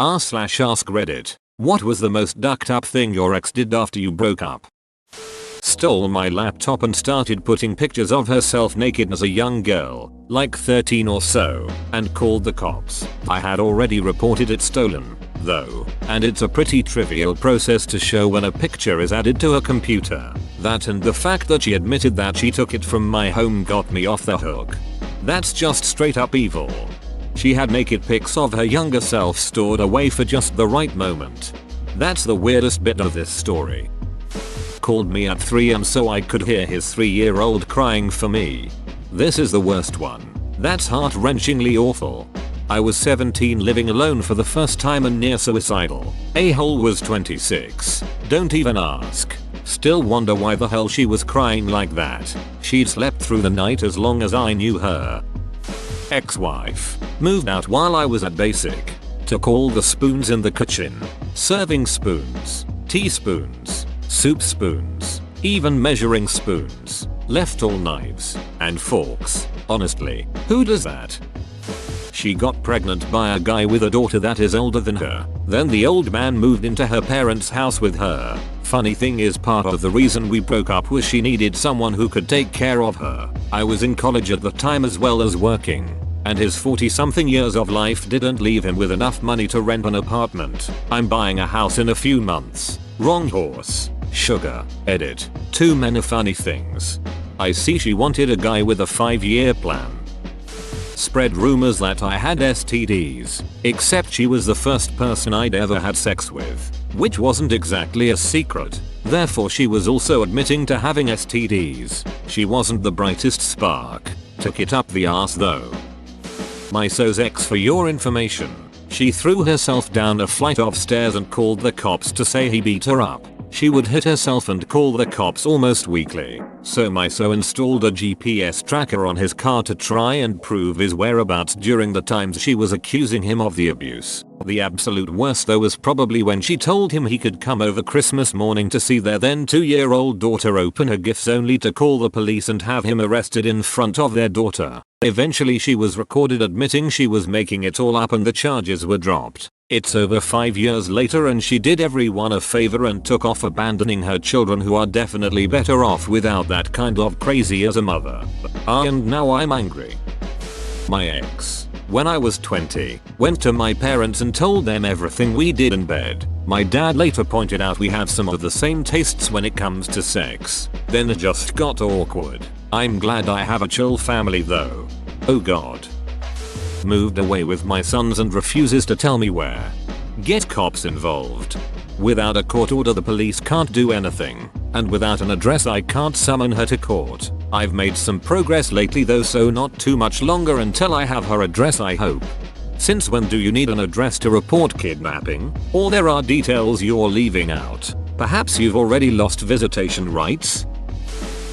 r/ask Reddit. What was the most ducked up thing your ex did after you broke up? Stole my laptop and started putting pictures of herself naked as a young girl, like 13 or so, and called the cops. I had already reported it stolen, though, and it's a pretty trivial process to show when a picture is added to a computer. That and the fact that she admitted that she took it from my home got me off the hook. That's just straight up evil. She had naked pics of her younger self stored away for just the right moment. That's the weirdest bit of this story. Called me at 3 am so I could hear his 3-year-old crying for me. This is the worst one. That's heart-wrenchingly awful. I was 17 living alone for the first time and near suicidal. A-hole was 26. Don't even ask. Still wonder why the hell she was crying like that. She'd slept through the night as long as I knew her. Ex-wife. Moved out while I was at basic. Took all the spoons in the kitchen. Serving spoons. Teaspoons. Soup spoons. Even measuring spoons. Left all knives. And forks. Honestly, who does that? She got pregnant by a guy with a daughter that is older than her. Then the old man moved into her parents' house with her. Funny thing is, part of the reason we broke up was she needed someone who could take care of her. I was in college at the time as well as working. And his 40-something years of life didn't leave him with enough money to rent an apartment. I'm buying a house in a few months. Wrong horse. Sugar. Edit. Too many funny things. I see she wanted a guy with a 5-year plan. Spread rumors that I had STDs, except she was the first person I'd ever had sex with, which wasn't exactly a secret. Therefore she was also admitting to having STDs. She wasn't the brightest spark. Took it up the arse though. My so's ex, for your information. She threw herself down a flight of stairs and called the cops to say he beat her up. She would hit herself and call the cops almost weekly. So my so installed a GPS tracker on his car to try and prove his whereabouts during the times she was accusing him of the abuse. The absolute worst though was probably when she told him he could come over Christmas morning to see their then 2-year-old daughter open her gifts, only to call the police and have him arrested in front of their daughter. Eventually she was recorded admitting she was making it all up and the charges were dropped. It's over 5 years later and she did everyone a favor and took off, abandoning her children who are definitely better off without that kind of crazy as a mother. And now I'm angry. My ex, when I was 20, went to my parents and told them everything we did in bed. My dad later pointed out we had some of the same tastes when it comes to sex. Then it just got awkward. I'm glad I have a chill family though. Oh god. Moved away with my sons and refuses to tell me where. Get cops involved. Without a court order the police can't do anything, and without an address I can't summon her to court. I've made some progress lately though, so not too much longer until I have her address, I hope. Since when do you need an address to report kidnapping? Or there are details you're leaving out? Perhaps you've already lost visitation rights?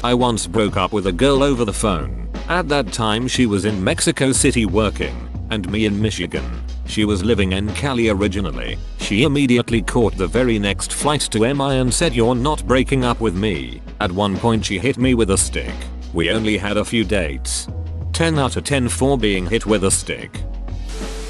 I once broke up with a girl over the phone. At that time she was in Mexico City working, and me in Michigan. She was living in Cali originally. She immediately caught the very next flight to MI and said, "You're not breaking up with me." At one point she hit me with a stick. We only had a few dates. 10 out of 10 for being hit with a stick.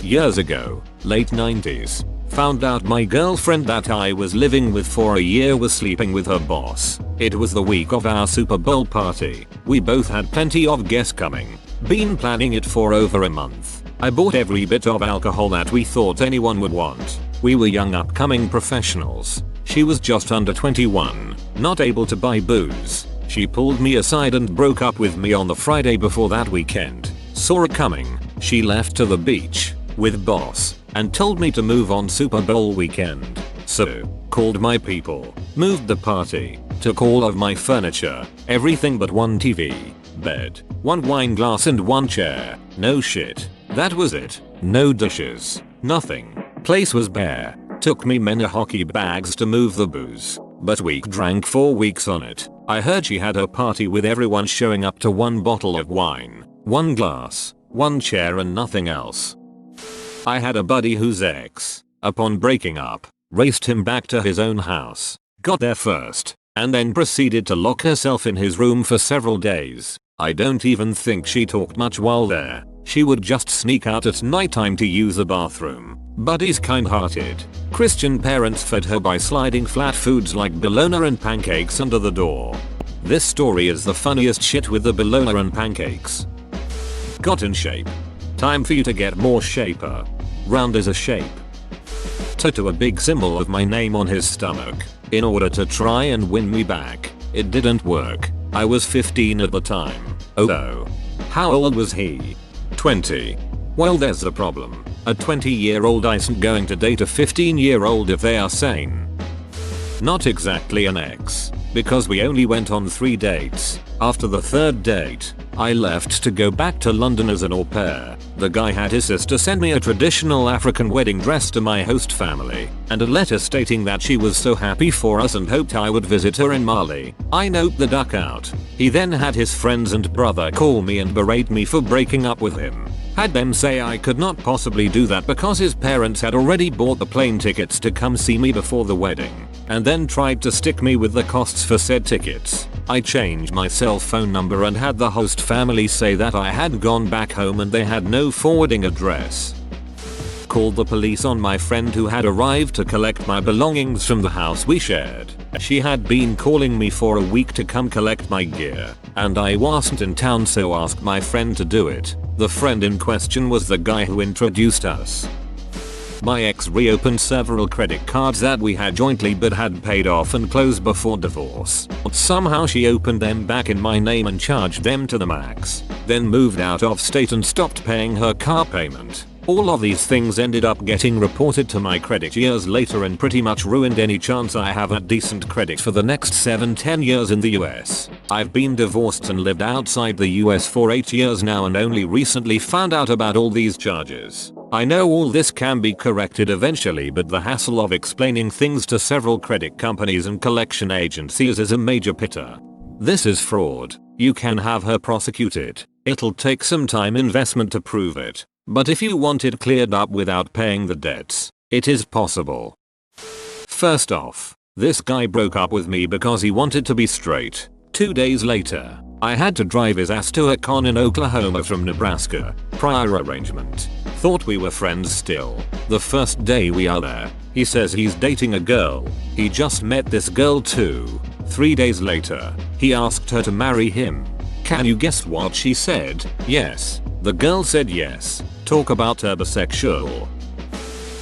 Years ago, late 90s, found out my girlfriend that I was living with for a year was sleeping with her boss. It was the week of our Super Bowl party. We both had plenty of guests coming. Been planning it for over a month. I bought every bit of alcohol that we thought anyone would want. We were young upcoming professionals. She was just under 21, not able to buy booze. She pulled me aside and broke up with me on the Friday before that weekend. Saw it coming. She left to the beach with boss and told me to move on Super Bowl weekend. So, called my people, moved the party, took all of my furniture, everything but one TV, bed, one wine glass and one chair. No shit. That was it. No dishes. Nothing. Place was bare. Took me many hockey bags to move the booze, but we drank 4 weeks on it. I heard she had her party with everyone showing up to one bottle of wine, one glass, one chair and nothing else. I had a buddy whose ex, upon breaking up, raced him back to his own house, got there first, and then proceeded to lock herself in his room for several days. I don't even think she talked much while there. She would just sneak out at nighttime to use the bathroom. Buddy's kind-hearted Christian parents fed her by sliding flat foods like bologna and pancakes under the door. This story is the funniest shit with the bologna and pancakes. Got in shape. Time for you to get more shaper. Round is a shape. Tattoo a big symbol of my name on his stomach in order to try and win me back. It didn't work. I was 15 at the time. Oh. How old was he? 20. Well, there's the problem. A 20-year-old isn't going to date a 15-year-old if they are sane. Not exactly an ex, because we only went on 3 dates. After the 3rd date, I left to go back to London as an au pair. The guy had his sister send me a traditional African wedding dress to my host family, and a letter stating that she was so happy for us and hoped I would visit her in Mali. I noped the duck out. He then had his friends and brother call me and berate me for breaking up with him. Had them say I could not possibly do that because his parents had already bought the plane tickets to come see me before the wedding, and then tried to stick me with the costs for said tickets. I changed my cell phone number and had the host family say that I had gone back home and they had no forwarding address. Called the police on my friend who had arrived to collect my belongings from the house we shared. She had been calling me for a week to come collect my gear, and I wasn't in town, so asked my friend to do it. The friend in question was the guy who introduced us. My ex reopened several credit cards that we had jointly but had paid off and closed before divorce. Somehow she opened them back in my name and charged them to the max, then moved out of state and stopped paying her car payment. All of these things ended up getting reported to my credit years later and pretty much ruined any chance I have at decent credit for the next 7-10 years in the US. I've been divorced and lived outside the US for 8 years now and only recently found out about all these charges. I know all this can be corrected eventually, but the hassle of explaining things to several credit companies and collection agencies is a major pitter. This is fraud. You can have her prosecuted. It'll take some time investment to prove it. But if you want it cleared up without paying the debts, it is possible. First off, this guy broke up with me because he wanted to be straight. 2 days later, I had to drive his ass to a con in Oklahoma from Nebraska. Prior arrangement. Thought we were friends still. The first day we are there, he says he's dating a girl. He just met this girl too. 3 days later, he asked her to marry him. Can you guess what she said? Yes. The girl said yes. Talk about turbosexual.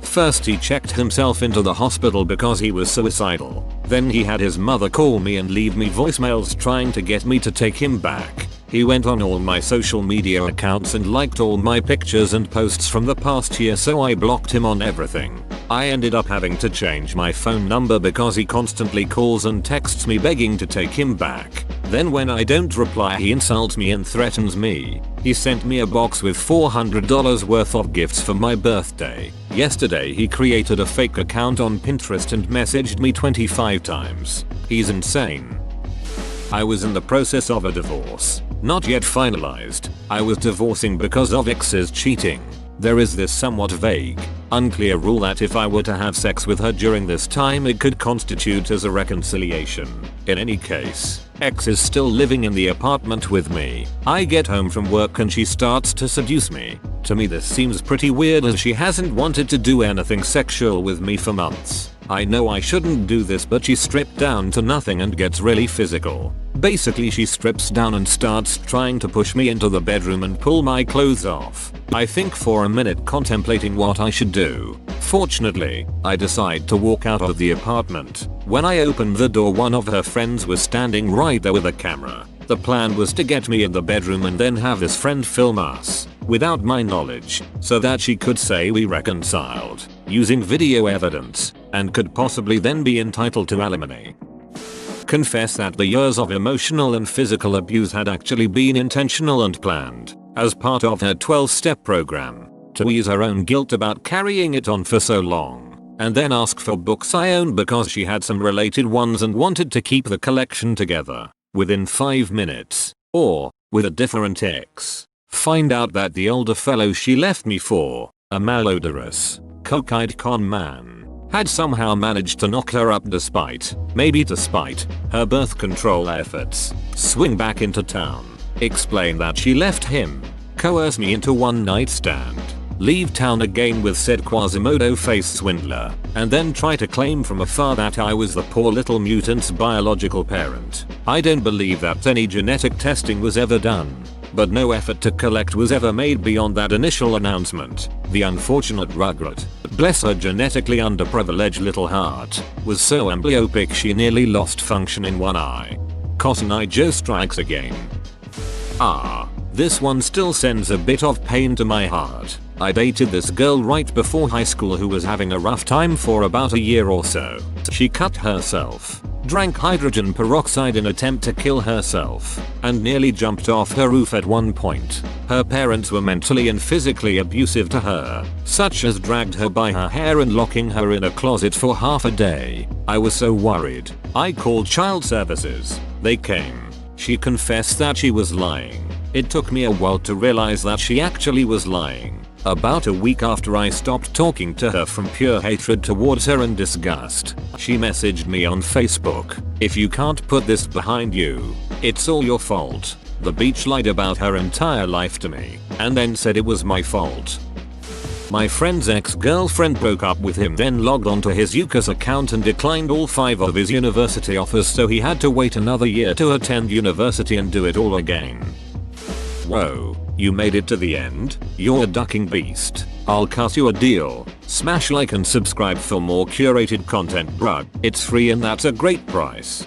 First he checked himself into the hospital because he was suicidal. Then he had his mother call me and leave me voicemails trying to get me to take him back. He went on all my social media accounts and liked all my pictures and posts from the past year, so I blocked him on everything. I ended up having to change my phone number because he constantly calls and texts me begging to take him back. Then when I don't reply, he insults me and threatens me. He sent me a box with $400 worth of gifts for my birthday. Yesterday he created a fake account on Pinterest and messaged me 25 times. He's insane. I was in the process of a divorce. Not yet finalized. I was divorcing because of ex's cheating. There is this somewhat vague, unclear rule that if I were to have sex with her during this time, it could constitute as a reconciliation. In any case, ex is still living in the apartment with me. I get home from work and she starts to seduce me. To me this seems pretty weird as she hasn't wanted to do anything sexual with me for months. I know I shouldn't do this, but she stripped down to nothing and gets really physical. Basically she strips down and starts trying to push me into the bedroom and pull my clothes off. I think for a minute contemplating what I should do. Fortunately, I decide to walk out of the apartment. When I opened the door, one of her friends was standing right there with a camera. The plan was to get me in the bedroom and then have this friend film us, without my knowledge, so that she could say we reconciled, using video evidence, and could possibly then be entitled to alimony. Confess that the years of emotional and physical abuse had actually been intentional and planned, as part of her 12-step program, to ease her own guilt about carrying it on for so long, and then ask for books I owned because she had some related ones and wanted to keep the collection together. Within 5 minutes, or with a different ex, find out that the older fellow she left me for, a malodorous, coke-eyed con man, had somehow managed to knock her up despite her birth control efforts, swing back into town, explain that she left him, coerce me into one night stand, leave town again with said Quasimodo face swindler, and then try to claim from afar that I was the poor little mutant's biological parent. I don't believe that any genetic testing was ever done, but no effort to collect was ever made beyond that initial announcement. The unfortunate Rugrat, bless her genetically underprivileged little heart, was so amblyopic she nearly lost function in one eye. Cotton Eye Joe strikes again. This one still sends a bit of pain to my heart. I dated this girl right before high school who was having a rough time for about a year or so. She cut herself, drank hydrogen peroxide in attempt to kill herself, and nearly jumped off her roof at one point. Her parents were mentally and physically abusive to her, such as dragged her by her hair and locking her in a closet for half a day. I was so worried. I called child services. They came. She confessed that she was lying. It took me a while to realize that she actually was lying. About a week after I stopped talking to her from pure hatred towards her and disgust, she messaged me on Facebook, "If you can't put this behind you, it's all your fault." The beach lied about her entire life to me, and then said it was my fault. My friend's ex-girlfriend broke up with him, then logged onto his UCAS account and declined all 5 of his university offers, so he had to wait another year to attend university and do it all again. Whoa, you made it to the end? You're a ducking beast. I'll cut you a deal. Smash like and subscribe for more curated content, bruh. It's free and that's a great price.